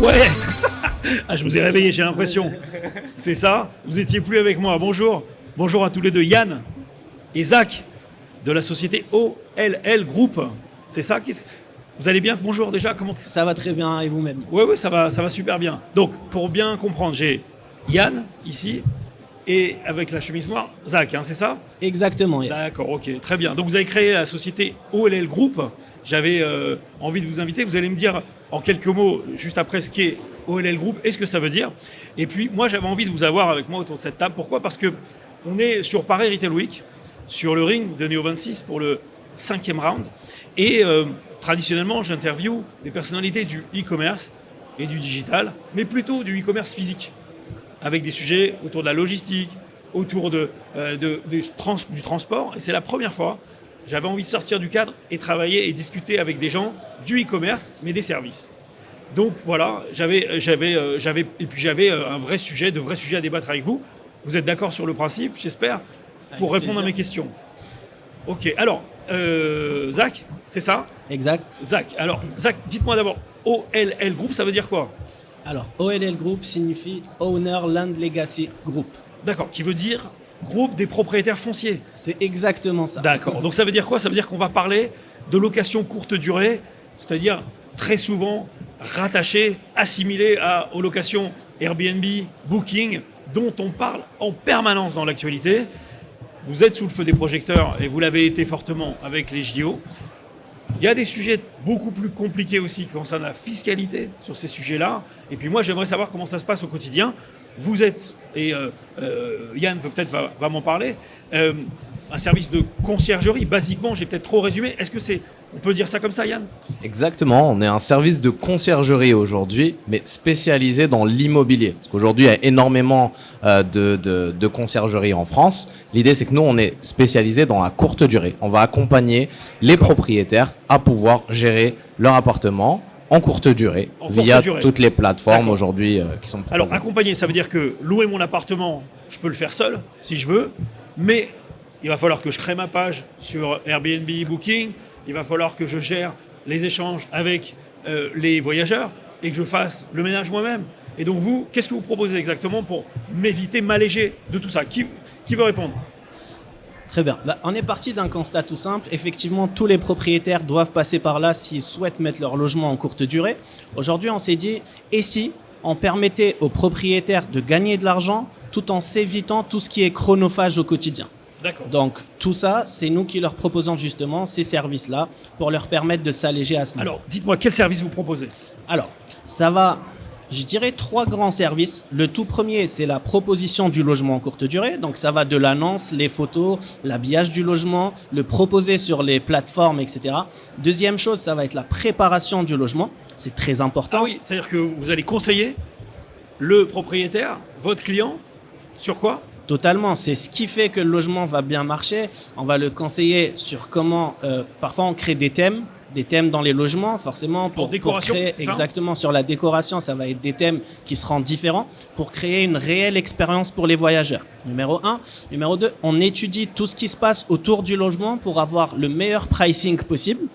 Ouais. Ah, je vous ai réveillé, j'ai l'impression. C'est ça? Vous étiez plus avec moi. Bonjour. Bonjour à tous les deux. Yann et Zach de la société OLL Group. C'est ça? Vous allez bien? Bonjour déjà. Comment... Ça va très bien et vous-même? Oui, ça va super bien. Donc, pour bien comprendre, j'ai Yann ici et avec la chemise noire, Zach, hein, c'est ça? Exactement, yes. D'accord, ok, très bien. Donc, vous avez créé la société OLL Group. J'avais envie de vous inviter. Vous allez me dire en quelques mots, juste après, ce qu'est OLL Group et ce que ça veut dire. Et puis, moi, j'avais envie de vous avoir avec moi autour de cette table. Pourquoi? Parce que on est sur Paris Retail Week, sur le ring de Neo26 pour le 5e round. Et traditionnellement, j'interviewe des personnalités du e-commerce et du digital, mais plutôt du e-commerce physique, avec des sujets autour de la logistique, autour du transport. Et c'est la première fois j'avais envie de sortir du cadre et travailler et discuter avec des gens du e-commerce, mais des services. Donc voilà, j'avais un vrai sujet, de vrais sujets à débattre avec vous. Vous êtes d'accord sur le principe, j'espère, pour répondre à mes questions. Ok, alors, Zach, c'est ça? Exact. Zach, dites-moi d'abord, OLL Group, ça veut dire quoi? Alors, OLL Group signifie Owner Land Legacy Group. D'accord, qui veut dire groupe des propriétaires fonciers. C'est exactement ça. D'accord, donc ça veut dire quoi? Ça veut dire qu'on va parler de location courte durée, c'est-à-dire très souvent rattaché, assimilé aux locations Airbnb, Booking, dont on parle en permanence dans l'actualité. Vous êtes sous le feu des projecteurs et vous l'avez été fortement avec les JO. Il y a des sujets beaucoup plus compliqués aussi qui concernent la fiscalité sur ces sujets-là. Et puis moi, j'aimerais savoir comment ça se passe au quotidien. Vous êtes, et Yann peut-être va m'en parler, un service de conciergerie. Basiquement, j'ai peut-être trop résumé. Est-ce que on peut dire ça comme ça, Yann? Exactement, on est un service de conciergerie aujourd'hui, mais spécialisé dans l'immobilier. Parce qu'aujourd'hui, il y a énormément de conciergerie en France. L'idée, c'est que nous, on est spécialisé dans la courte durée. On va accompagner les propriétaires à pouvoir gérer leur appartement en courte durée, toutes les plateformes aujourd'hui qui sont proposées. Alors, accompagner, ça veut dire que louer mon appartement, je peux le faire seul, si je veux, mais il va falloir que je crée ma page sur Airbnb, Booking, il va falloir que je gère les échanges avec les voyageurs et que je fasse le ménage moi-même. Et donc vous, qu'est-ce que vous proposez exactement pour m'alléger de tout ça? Qui veut répondre? Très bien. On est parti d'un constat tout simple. Effectivement, tous les propriétaires doivent passer par là s'ils souhaitent mettre leur logement en courte durée. Aujourd'hui, on s'est dit, et si on permettait aux propriétaires de gagner de l'argent tout en s'évitant tout ce qui est chronophage au quotidien? D'accord. Donc, tout ça, c'est nous qui leur proposons justement ces services-là pour leur permettre de s'alléger à ce niveau. Alors, dites-moi, quel service vous proposez? Alors, ça va, je dirais, 3 grands services. Le tout premier, c'est la proposition du logement en courte durée. Donc, ça va de l'annonce, les photos, l'habillage du logement, le proposer sur les plateformes, etc. Deuxième chose, ça va être la préparation du logement. C'est très important. Ah oui, c'est-à-dire que vous allez conseiller le propriétaire, votre client, sur quoi? Totalement, c'est ce qui fait que le logement va bien marcher. On va le conseiller sur comment, parfois on crée des thèmes dans les logements, forcément pour créer exactement sur la décoration, ça va être des thèmes qui seront différents pour créer une réelle expérience pour les voyageurs. Numéro 1. Numéro 2, on étudie tout ce qui se passe autour du logement pour avoir le meilleur pricing possible.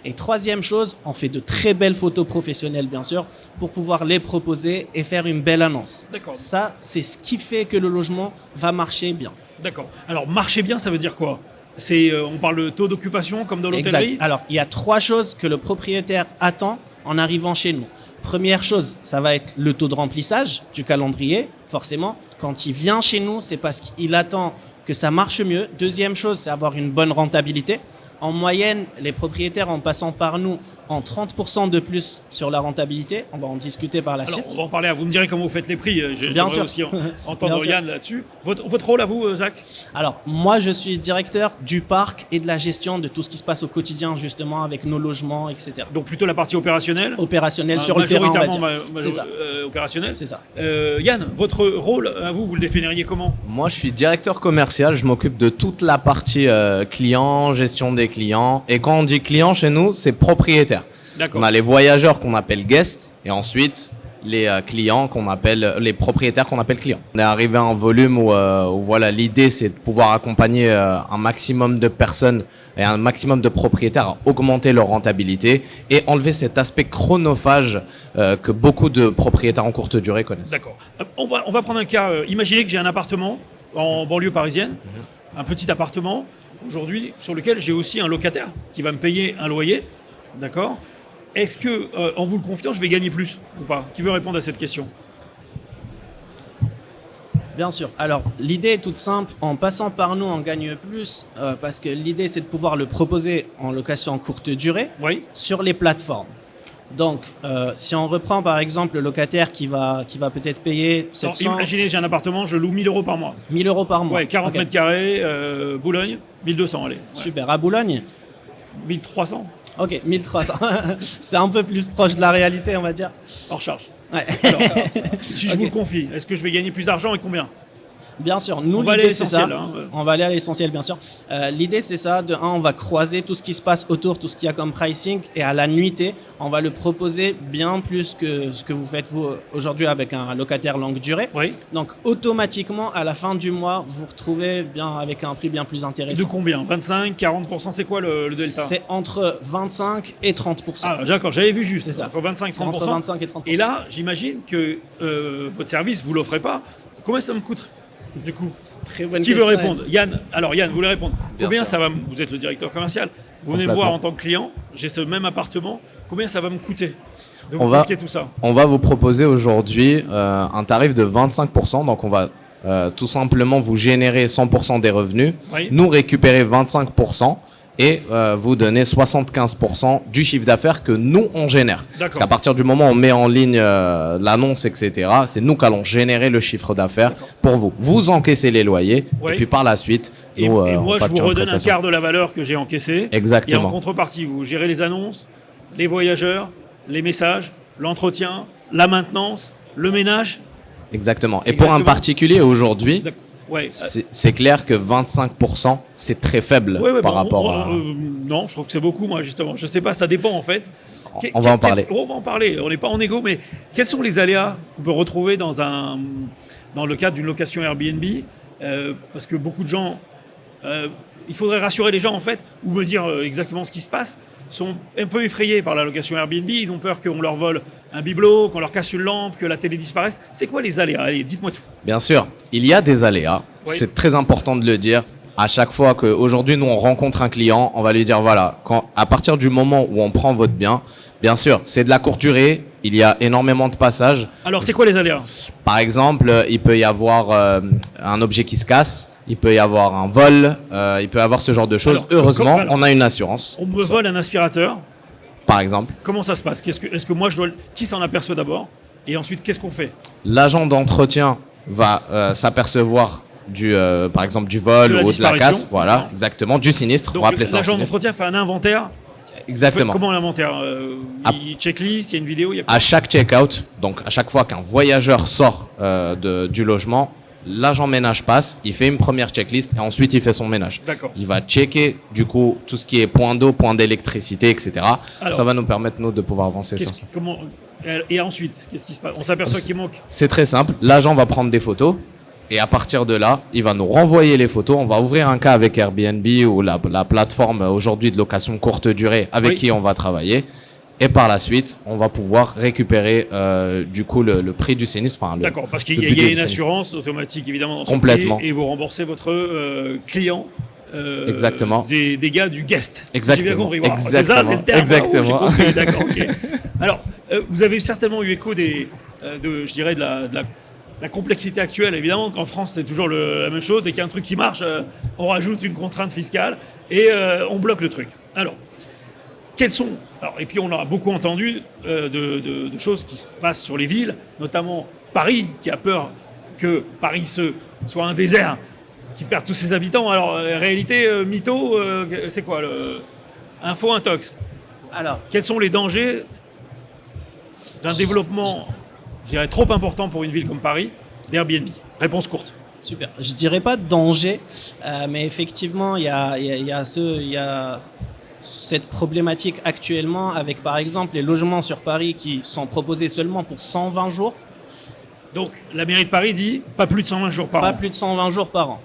Et troisième chose, on fait de très belles photos professionnelles, bien sûr, pour pouvoir les proposer et faire une belle annonce. D'accord. Ça, c'est ce qui fait que le logement va marcher bien. D'accord. Alors, marcher bien, ça veut dire quoi? On parle de taux d'occupation comme dans l'hôtellerie? Exact. Alors, il y a 3 choses que le propriétaire attend en arrivant chez nous. Première chose, ça va être le taux de remplissage du calendrier. Forcément, quand il vient chez nous, c'est parce qu'il attend que ça marche mieux. Deuxième chose, c'est avoir une bonne rentabilité. En moyenne, les propriétaires, en passant par nous, ont 30% de plus sur la rentabilité. On va en discuter par la suite. On va en parler. Vous me direz comment vous faites les prix. Bien sûr. Aussi entendre Yann là-dessus. Votre rôle à vous, Zach? Alors, moi, je suis directeur du parc et de la gestion de tout ce qui se passe au quotidien, justement, avec nos logements, etc. Donc, plutôt la partie opérationnelle? Opérationnelle sur le terrain, on va dire. C'est ça. Opérationnel? C'est ça. Yann, votre rôle à vous, vous le définiriez comment? Moi, je suis directeur commercial. Je m'occupe de toute la partie client, gestion des clients. Et quand on dit client chez nous, c'est propriétaire. D'accord. On a les voyageurs qu'on appelle guests et ensuite les clients les propriétaires qu'on appelle clients. On est arrivé à un volume où voilà, l'idée c'est de pouvoir accompagner un maximum de personnes et un maximum de propriétaires à augmenter leur rentabilité et enlever cet aspect chronophage que beaucoup de propriétaires en courte durée connaissent. D'accord. On va prendre un cas. Imaginez que j'ai un appartement en banlieue parisienne, un petit appartement aujourd'hui sur lequel j'ai aussi un locataire qui va me payer un loyer. D'accord. Est-ce que, en vous le confiant, je vais gagner plus ou pas? Qui veut répondre à cette question? Bien sûr. Alors, l'idée est toute simple. En passant par nous, on gagne plus parce que l'idée, c'est de pouvoir le proposer en location courte durée sur les plateformes. Donc, si on reprend par exemple le locataire qui va peut-être payer 700... Alors, imaginez, j'ai un appartement, je loue 1 000 € par mois. 1 000 € par mois. Ouais, 40 mètres carrés, Boulogne, 1 200, allez. Ouais. Super. À Boulogne 1 300. Ok, 1 300. C'est un peu plus proche de la réalité, on va dire. Hors charge. Ouais. Alors, si je vous le confie, est-ce que je vais gagner plus d'argent et combien? Bien sûr, nous, on va aller à l'idée, c'est ça. l'essentiel. On va aller à l'essentiel, bien sûr. L'idée, c'est ça. De un, on va croiser tout ce qui se passe autour, tout ce qu'il y a comme pricing. Et à la nuitée, on va le proposer bien plus que ce que vous faites vous aujourd'hui avec un locataire longue durée. Oui. Donc, automatiquement, à la fin du mois, vous vous retrouvez bien avec un prix bien plus intéressant. De combien? 25, 40%, c'est quoi le delta? C'est entre 25 et 30%. Ah, d'accord, j'avais vu juste. C'est ça. Entre 25 et 30%. Entre 25 et 30%. Et là, j'imagine que votre service, vous ne l'offrez pas. Combien ça me coûte, du coup? Très bonne Qui question. veut répondre? Yann, alors Yann, vous voulez répondre? Bien Combien sûr. ça va vous êtes le directeur commercial, vous venez me voir en tant que client, j'ai ce même appartement, combien ça va me coûter de vous confier tout ça? On va vous proposer aujourd'hui un tarif de 25%, donc on va tout simplement vous générer 100% des revenus, nous récupérer 25% et vous donner 75% du chiffre d'affaires que nous, on génère. Parce qu'à partir du moment où on met en ligne l'annonce, etc., c'est nous qui allons générer le chiffre d'affaires pour vous. Vous encaissez les loyers et puis par la suite, et moi, je vous redonne un quart de la valeur que j'ai encaissée. Exactement. Et en contrepartie, vous gérez les annonces, les voyageurs, les messages, l'entretien, la maintenance, le ménage. Exactement. Et pour un particulier aujourd'hui... Ouais. C'est clair que 25%, c'est très faible par rapport à... non, je trouve que c'est beaucoup, moi, justement. Je ne sais pas, ça dépend, en fait. On va en parler. On va en parler, on n'est pas en égo, mais quels sont les aléas qu'on peut retrouver dans le cadre d'une location Airbnb? Parce que beaucoup de gens... il faudrait rassurer les gens, en fait, ou me dire exactement ce qui se passe, sont un peu effrayés par la location Airbnb. Ils ont peur qu'on leur vole un bibelot, qu'on leur casse une lampe, que la télé disparaisse. C'est quoi les aléas? Allez, dites-moi tout. Bien sûr, il y a des aléas. Oui. C'est très important de le dire. À chaque fois qu'aujourd'hui, nous, on rencontre un client, on va lui dire, voilà, à partir du moment où on prend votre bien, bien sûr, c'est de la courte durée. Il y a énormément de passages. Alors, c'est quoi les aléas? Par exemple, il peut y avoir un objet qui se casse. Il peut y avoir un vol, il peut y avoir ce genre de choses. Alors, heureusement, on a une assurance. On me vole un aspirateur. Par exemple. Comment ça se passe? Est-ce que moi, qui s'en aperçoit d'abord? Et ensuite, qu'est-ce qu'on fait? L'agent d'entretien va s'apercevoir par exemple du vol ou de la casse. Voilà, exactement, du sinistre. Donc, l'agent d'entretien fait un inventaire. Exactement. Comment l'inventaire? Il checklist, il y a une vidéo, il y a quoi? À chaque check-out, donc à chaque fois qu'un voyageur sort du logement, l'agent ménage passe, il fait une première checklist et ensuite il fait son ménage. D'accord. Il va checker du coup tout ce qui est point d'eau, point d'électricité, etc. Alors, ça va nous permettre nous de pouvoir avancer sur ça. Et ensuite, qu'est-ce qui se passe? On s'aperçoit qu'il manque. C'est très simple. L'agent va prendre des photos et à partir de là, il va nous renvoyer les photos. On va ouvrir un cas avec Airbnb ou la plateforme aujourd'hui de location courte durée avec qui on va travailler. Et par la suite, on va pouvoir récupérer du coup le prix du sinistre. D'accord, parce qu'il y a une assurance automatique évidemment dans ce complètement prix, et vous remboursez votre client. Exactement. Des dégâts du guest. Exactement. Si j'ai bien compris. Wow, c'est ça, c'est le terme. Exactement. Hein, d'accord, ok. Alors, vous avez certainement eu écho de la complexité actuelle. Évidemment qu'en France, c'est toujours la même chose. Dès qu'il y a un truc qui marche, on rajoute une contrainte fiscale et on bloque le truc. Alors, et puis on a beaucoup entendu de choses qui se passent sur les villes, notamment Paris, qui a peur que Paris soit un désert, qui perd tous ses habitants. Alors, réalité, mytho, c'est quoi info intox? Alors, quels sont les dangers d'un développement, je dirais, trop important pour une ville comme Paris, d'Airbnb? Réponse courte. Super. Je dirais pas de danger, mais effectivement, il y a cette problématique actuellement avec, par exemple, les logements sur Paris qui sont proposés seulement pour 120 jours. Donc, la mairie de Paris dit pas plus de 120 jours par an. Pas plus de 120 jours par an.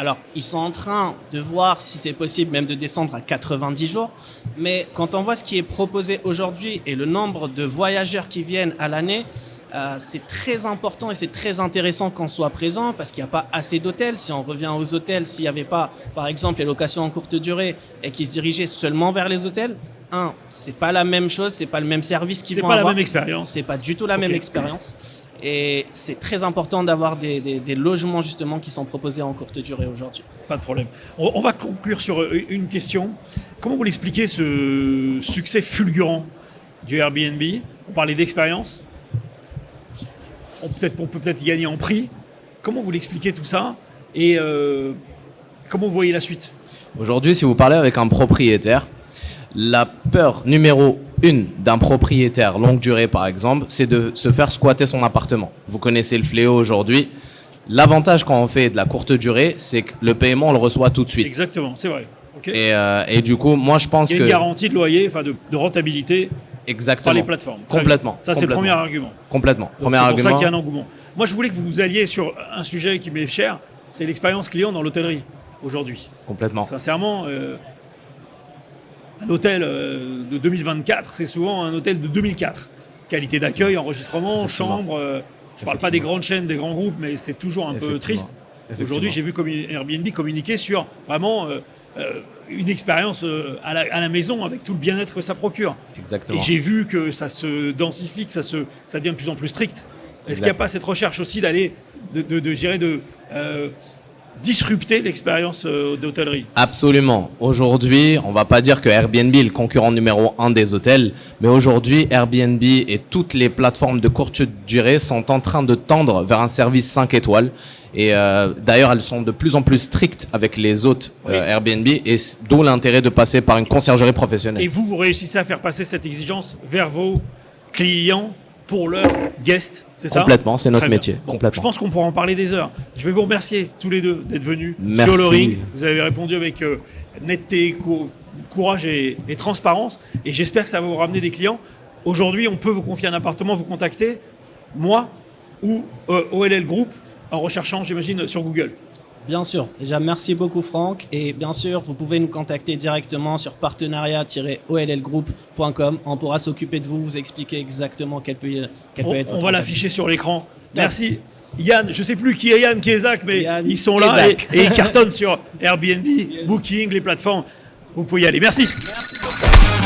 Alors, ils sont en train de voir si c'est possible même de descendre à 90 jours. Mais quand on voit ce qui est proposé aujourd'hui et le nombre de voyageurs qui viennent à l'année, c'est très important et c'est très intéressant qu'on soit présent parce qu'il n'y a pas assez d'hôtels. Si on revient aux hôtels, s'il n'y avait pas, par exemple, les locations en courte durée et qu'ils se dirigeaient seulement vers les hôtels, c'est pas la même chose, c'est pas le même service qu'ils vont avoir. C'est pas la même expérience. C'est pas du tout la même expérience. Et c'est très important d'avoir des logements justement qui sont proposés en courte durée aujourd'hui. Pas de problème. On va conclure sur une question. Comment vous l'expliquez ce succès fulgurant du Airbnb? On parlait d'expérience. On peut peut-être y gagner en prix. Comment vous l'expliquez tout ça? Et comment vous voyez la suite? Aujourd'hui, si vous parlez avec un propriétaire, la peur numéro 1 d'un propriétaire longue durée, par exemple, c'est de se faire squatter son appartement. Vous connaissez le fléau aujourd'hui. L'avantage quand on fait de la courte durée, c'est que le paiement, on le reçoit tout de suite. Exactement, c'est vrai. Okay. Et du coup, moi, je pense que... Il y a une garantie de loyer, enfin de rentabilité. Exactement. Par les plateformes. Complètement. Ça, c'est le premier argument. Complètement. C'est pour ça qu'il y a un engouement. Moi, je voulais que vous alliez sur un sujet qui m'est cher, c'est l'expérience client dans l'hôtellerie aujourd'hui. Complètement. Sincèrement, un hôtel de 2024, c'est souvent un hôtel de 2004. Qualité d'accueil, enregistrement, chambre. Je ne parle pas des grandes chaînes, des grands groupes, mais c'est toujours un peu triste. Aujourd'hui, j'ai vu Airbnb communiquer sur vraiment une expérience à la maison avec tout le bien-être que ça procure. Exactement. Et j'ai vu que ça se densifie, que ça devient de plus en plus strict. Est-ce qu'il n'y a pas cette recherche aussi d'aller, disrupter l'expérience d'hôtellerie? Absolument. Aujourd'hui, on ne va pas dire que Airbnb est le concurrent numéro 1 des hôtels, mais aujourd'hui, Airbnb et toutes les plateformes de courte durée sont en train de tendre vers un service 5 étoiles. Et d'ailleurs, elles sont de plus en plus strictes avec les hôtes Airbnb, et d'où l'intérêt de passer par une conciergerie professionnelle. Et vous réussissez à faire passer cette exigence vers vos clients pour leurs guests, c'est ça? Complètement, c'est notre métier. Bon, complètement. je pense qu'on pourra en parler des heures. Je vais vous remercier tous les deux d'être venus Merci. sur le ring. Vous avez répondu avec netteté, courage et transparence. Et j'espère que ça va vous ramener des clients. Aujourd'hui, on peut vous confier un appartement, vous contacter, moi ou OLL Group, en recherchant, j'imagine, sur Google. Bien sûr. Déjà, merci beaucoup Franck. Et bien sûr, vous pouvez nous contacter directement sur partenariat-ollgroup.com. On pourra s'occuper de vous, vous expliquer exactement quel peut être votre On va l'afficher sur l'écran. Merci. Yann, je ne sais plus qui est Yann, qui est Zach, mais Yann, ils sont là et ils cartonnent sur Airbnb, Booking, les plateformes. Vous pouvez y aller. Merci. Merci beaucoup.